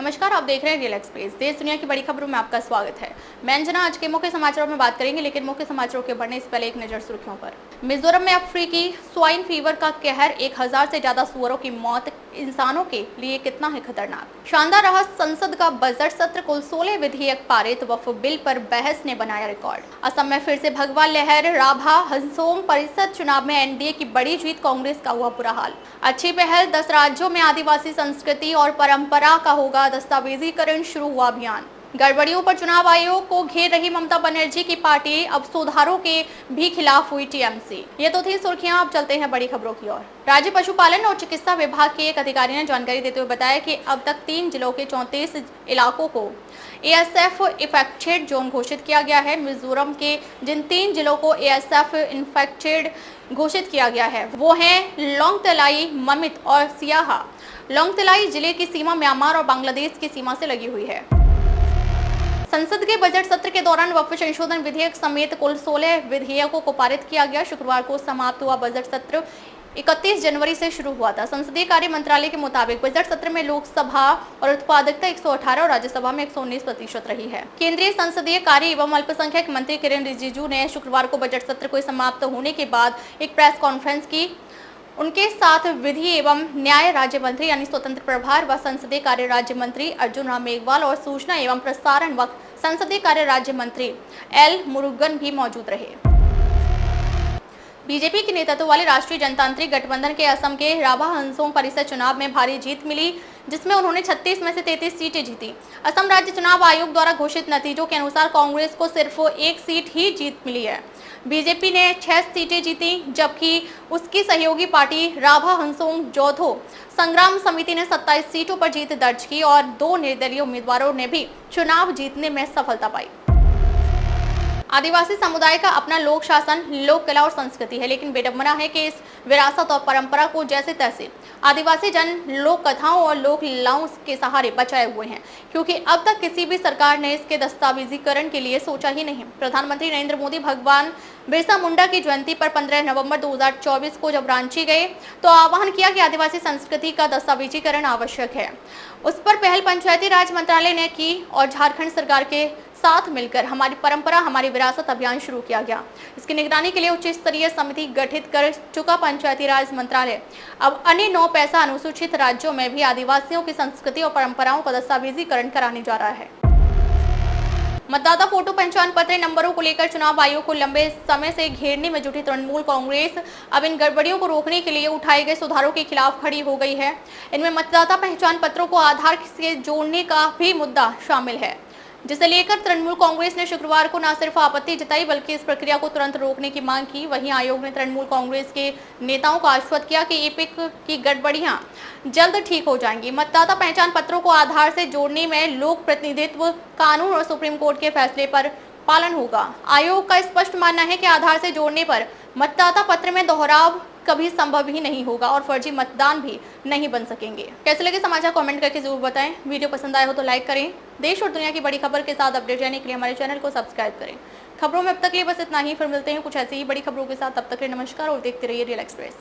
नमस्कार, आप देख रहे हैं रियल एक्सप्रेस। देश दुनिया की बड़ी खबरों में आपका स्वागत है। मैं अंजना आज के मुख्य समाचारों में बात करेंगे, लेकिन मुख्य समाचारों के बढ़ने से पहले एक नजर सुर्खियों पर। मिजोरम में अफ्रीकी स्वाइन फीवर का कहर, 1000 से ज्यादा सुअरों की मौत, इंसानों के लिए कितना है खतरनाक। शानदार रहा संसद का बजट सत्र, कुल 16 विधेयक पारित, वक्फ बिल पर बहस ने बनाया रिकॉर्ड। असम में फिर से भगवा लहर, राभा हंसोम परिषद चुनाव में एनडीए की बड़ी जीत, कांग्रेस का हुआ बुरा हाल। अच्छी पहल, 10 राज्यों में आदिवासी संस्कृति और परंपरा का होगा दस्तावेजीकरण, शुरू हुआ अभियान। गड़बड़ियों पर चुनाव आयोग को घेर रही ममता बनर्जी की पार्टी, अब सुधारों के भी खिलाफ हुई टीएमसी। ये तो थी सुर्खियां, अब चलते हैं बड़ी खबरों की ओर। राज्य पशुपालन और चिकित्सा विभाग के एक अधिकारी ने जानकारी देते हुए बताया कि अब तक 3 जिलों के 34 इलाकों को एएसएफ इन्फेक्टेड जोन घोषित किया गया है। मिजोरम के जिन 3 जिलों को एएसएफ इन्फेक्टेड घोषित किया गया है वो हैं लोंगतलाई, ममित और सियाहा। लोंगतलाई जिले की सीमा म्यांमार और बांग्लादेश की सीमा से लगी हुई है। संसद के बजट सत्र के दौरान वक्फ संशोधन विधेयक समेत कुल 16 विधेयकों को पारित किया गया। शुक्रवार को समाप्त हुआ बजट सत्र 31 जनवरी से शुरू हुआ था। संसदीय कार्य मंत्रालय के मुताबिक बजट सत्र में लोकसभा और उत्पादकता 118 और राज्यसभा में 119% रही है। केंद्रीय संसदीय कार्य एवं अल्पसंख्यक मंत्री किरेन रिजिजू ने शुक्रवार को बजट सत्र को समाप्त होने के बाद एक प्रेस कॉन्फ्रेंस की। उनके साथ विधि एवं न्याय राज्य मंत्री यानी स्वतंत्र प्रभार व संसदीय कार्य राज्य मंत्री अर्जुन राम मेघवाल और सूचना एवं प्रसारण व संसदीय कार्य राज्य मंत्री एल मुरुगन भी मौजूद रहे। बीजेपी के नेतृत्व वाले राष्ट्रीय जनतांत्रिक गठबंधन के असम के राभा हंसोम परिषद चुनाव में भारी जीत मिली, जिसमें उन्होंने 36 में से 33 सीटें जीती। असम राज्य चुनाव आयोग द्वारा घोषित नतीजों के अनुसार कांग्रेस को सिर्फ 1 सीट ही जीत मिली है। बीजेपी ने 6 सीटें जीती, जबकि उसकी सहयोगी पार्टी राभा हंसोम जोधो संग्राम समिति ने 27 सीटों पर जीत दर्ज की और 2 निर्दलीय उम्मीदवारों ने भी चुनाव जीतने में सफलता पाई। आदिवासी समुदाय का अपना लोक शासन, लोक कला और संस्कृति है, लेकिन विडंबना है कि इस विरासत और परंपरा को जैसे तैसे आदिवासी जन लोक कथाओं और लोक लीलाओं के सहारे बचाए हुए हैं, क्योंकि अब तक किसी भी सरकार ने इसके दस्तावेजीकरण के लिए सोचा ही नहीं। प्रधानमंत्री नरेंद्र मोदी भगवान बिरसा मुंडा की जयंती पर 15 नवंबर 2024 को जब रांची गए तो आह्वान किया कि आदिवासी संस्कृति का दस्तावेजीकरण आवश्यक है। उस पर पहल पंचायती राज मंत्रालय ने की और झारखंड सरकार के साथ मिलकर हमारी परंपरा हमारी विरासत अभियान शुरू किया गया। इसकी निगरानी के लिए उच्च स्तरीय समिति गठित कर चुका पंचायती राज मंत्रालय अब अन्य 9 पैसा अनुसूचित राज्यों में भी आदिवासियों की संस्कृति और परंपराओं का दस्तावेजीकरण कराने जा रहा है। मतदाता फोटो पहचान पत्र नंबरों को लेकर चुनाव आयोग को लंबे समय से घेरने में जुटी तृणमूल कांग्रेस अब इन गड़बड़ियों को रोकने के लिए उठाए गए सुधारों के खिलाफ खड़ी हो गई है। इनमें मतदाता पहचान पत्रों को आधार से जोड़ने का भी मुद्दा शामिल है, जिसे लेकर तृणमूल कांग्रेस ने शुक्रवार को न सिर्फ आपत्ति जताई बल्कि इस प्रक्रिया को तुरंत रोकने की मांग की। वहीं आयोग ने तृणमूल कांग्रेस के नेताओं को आश्वस्त किया कि एपिक की गड़बड़ियां जल्द ठीक हो जाएंगी। मतदाता पहचान पत्रों को आधार से जोड़ने में लोक प्रतिनिधित्व कानून और सुप्रीम कोर्ट के फैसले पर पालन होगा। आयोग का स्पष्ट मानना है कि आधार से जोड़ने पर मतदाता पत्र में दोहराव कभी संभव ही नहीं होगा और फर्जी मतदान भी नहीं बन सकेंगे। कैसे लगे समाचार कमेंट करके जरूर बताएं। वीडियो पसंद आए हो तो लाइक करें। देश और दुनिया की बड़ी खबर के साथ अपडेट रहने के लिए हमारे चैनल को सब्सक्राइब करें। खबरों में अब तक के लिए बस इतना ही, फिर मिलते हैं कुछ ऐसी ही बड़ी खबरों के साथ। तब तक के लिए नमस्कार और देखते रहिए रियल एक्सप्रेस।